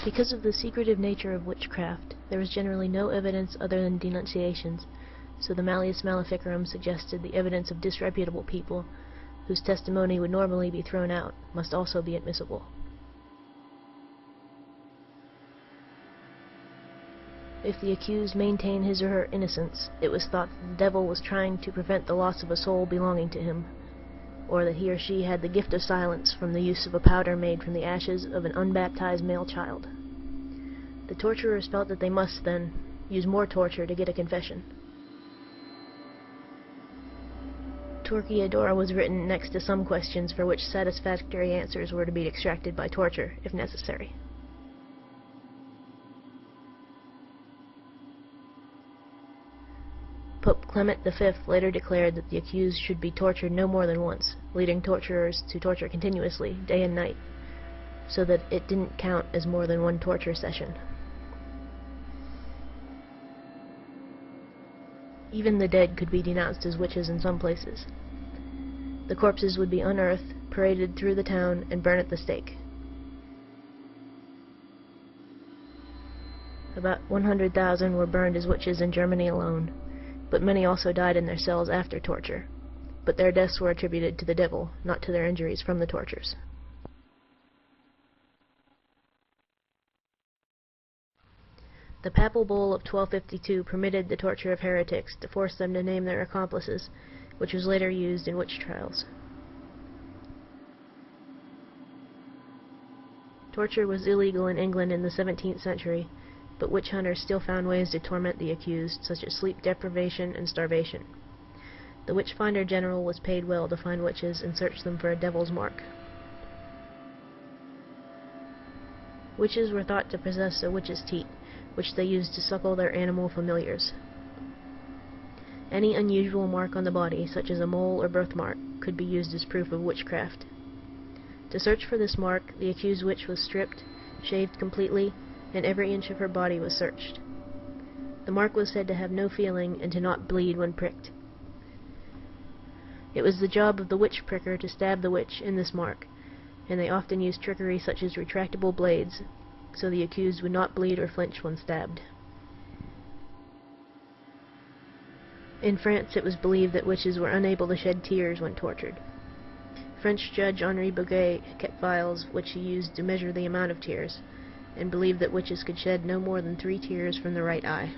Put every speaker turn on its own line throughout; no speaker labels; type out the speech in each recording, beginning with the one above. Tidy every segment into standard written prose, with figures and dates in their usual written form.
Because of the secretive nature of witchcraft, there was generally no evidence other than denunciations, so the Malleus Maleficarum suggested the evidence of disreputable people, whose testimony would normally be thrown out, must also be admissible. If the accused maintained his or her innocence, it was thought that the devil was trying to prevent the loss of a soul belonging to him, or that he or she had the gift of silence from the use of a powder made from the ashes of an unbaptized male child. The torturers felt that they must, then, use more torture to get a confession. Torquemada was written next to some questions for which satisfactory answers were to be extracted by torture, if necessary. Pope Clement V later declared that the accused should be tortured no more than once, leading torturers to torture continuously, day and night, so that it didn't count as more than one torture session. Even the dead could be denounced as witches in some places. The corpses would be unearthed, paraded through the town, and burned at the stake. About 100,000 were burned as witches in Germany alone, but many also died in their cells after torture. But their deaths were attributed to the devil, not to their injuries from the tortures. The Papal Bull of 1252 permitted the torture of heretics to force them to name their accomplices, which was later used in witch trials. Torture was illegal in England in the 17th century, but witch hunters still found ways to torment the accused, such as sleep deprivation and starvation. The witch-finder general was paid well to find witches and search them for a devil's mark. Witches were thought to possess a witch's teat, which they used to suckle their animal familiars. Any unusual mark on the body, such as a mole or birthmark, could be used as proof of witchcraft. To search for this mark, the accused witch was stripped, shaved completely, and every inch of her body was searched. The mark was said to have no feeling and to not bleed when pricked. It was the job of the witch pricker to stab the witch in this mark, and they often used trickery such as retractable blades, so the accused would not bleed or flinch when stabbed. In France, it was believed that witches were unable to shed tears when tortured. French judge Henri Boguet kept vials which he used to measure the amount of tears, and believed that witches could shed no more than 3 tears from the right eye.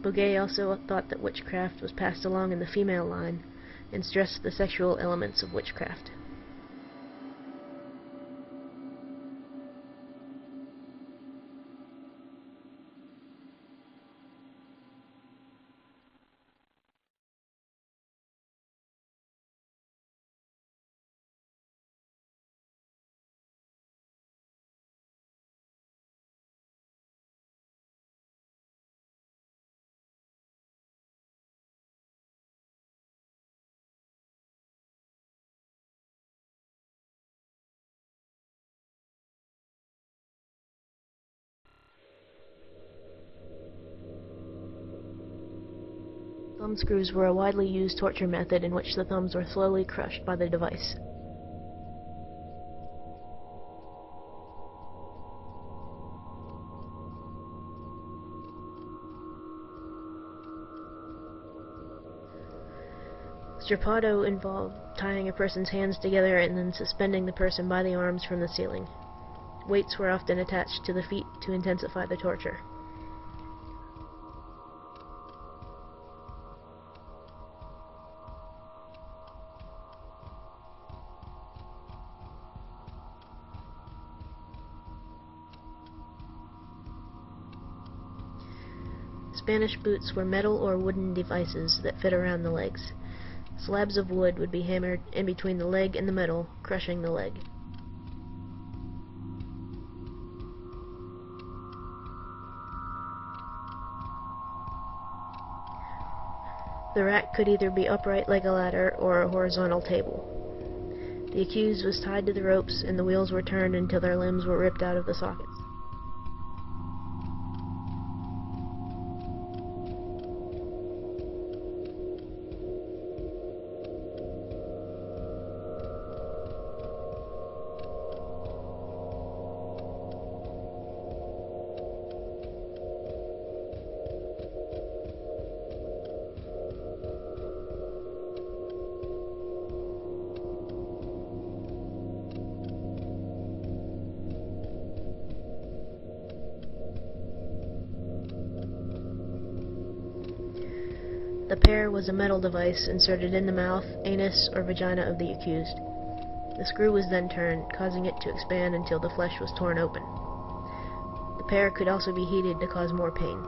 Boguet also thought that witchcraft was passed along in the female line, and stressed the sexual elements of witchcraft. Thumb screws were a widely used torture method in which the thumbs were slowly crushed by the device. Strappado involved tying a person's hands together and then suspending the person by the arms from the ceiling. Weights were often attached to the feet to intensify the torture. Spanish boots were metal or wooden devices that fit around the legs. Slabs of wood would be hammered in between the leg and the metal, crushing the leg. The rack could either be upright like a ladder or a horizontal table. The accused was tied to the ropes and the wheels were turned until their limbs were ripped out of the sockets. The pear was a metal device inserted in the mouth, anus, or vagina of the accused. The screw was then turned, causing it to expand until the flesh was torn open. The pear could also be heated to cause more pain.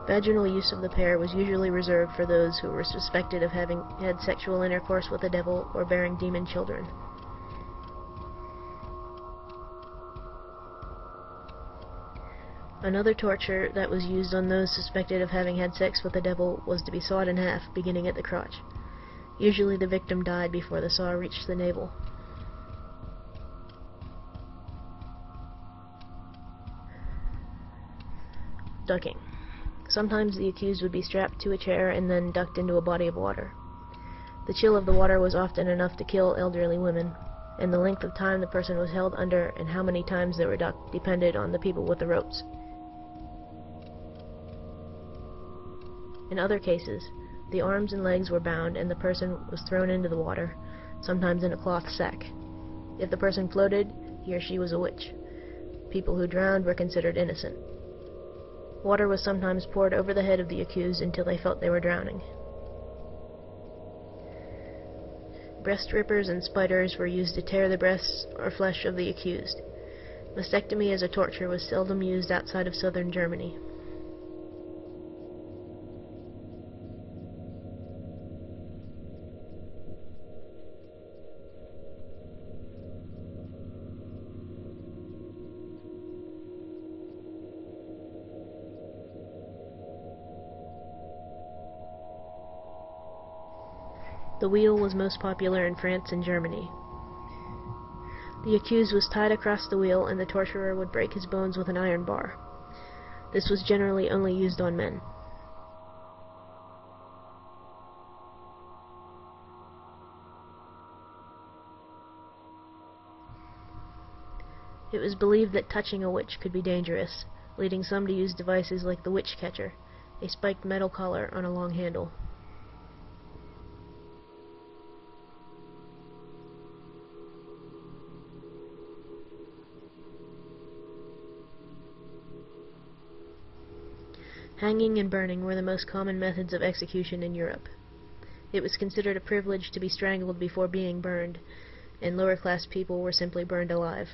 Vaginal use of the pear was usually reserved for those who were suspected of having had sexual intercourse with the devil or bearing demon children. Another torture that was used on those suspected of having had sex with the devil was to be sawed in half, beginning at the crotch. Usually the victim died before the saw reached the navel. Ducking. Sometimes the accused would be strapped to a chair and then ducked into a body of water. The chill of the water was often enough to kill elderly women, and the length of time the person was held under and how many times they were ducked depended on the people with the ropes. In other cases, the arms and legs were bound and the person was thrown into the water, sometimes in a cloth sack. If the person floated, he or she was a witch. People who drowned were considered innocent. Water was sometimes poured over the head of the accused until they felt they were drowning. Breast rippers and spiders were used to tear the breasts or flesh of the accused. Mastectomy as a torture was seldom used outside of southern Germany. The wheel was most popular in France and Germany. The accused was tied across the wheel and the torturer would break his bones with an iron bar. This was generally only used on men. It was believed that touching a witch could be dangerous, leading some to use devices like the witch catcher, a spiked metal collar on a long handle. Hanging and burning were the most common methods of execution in Europe. It was considered a privilege to be strangled before being burned, and lower-class people were simply burned alive.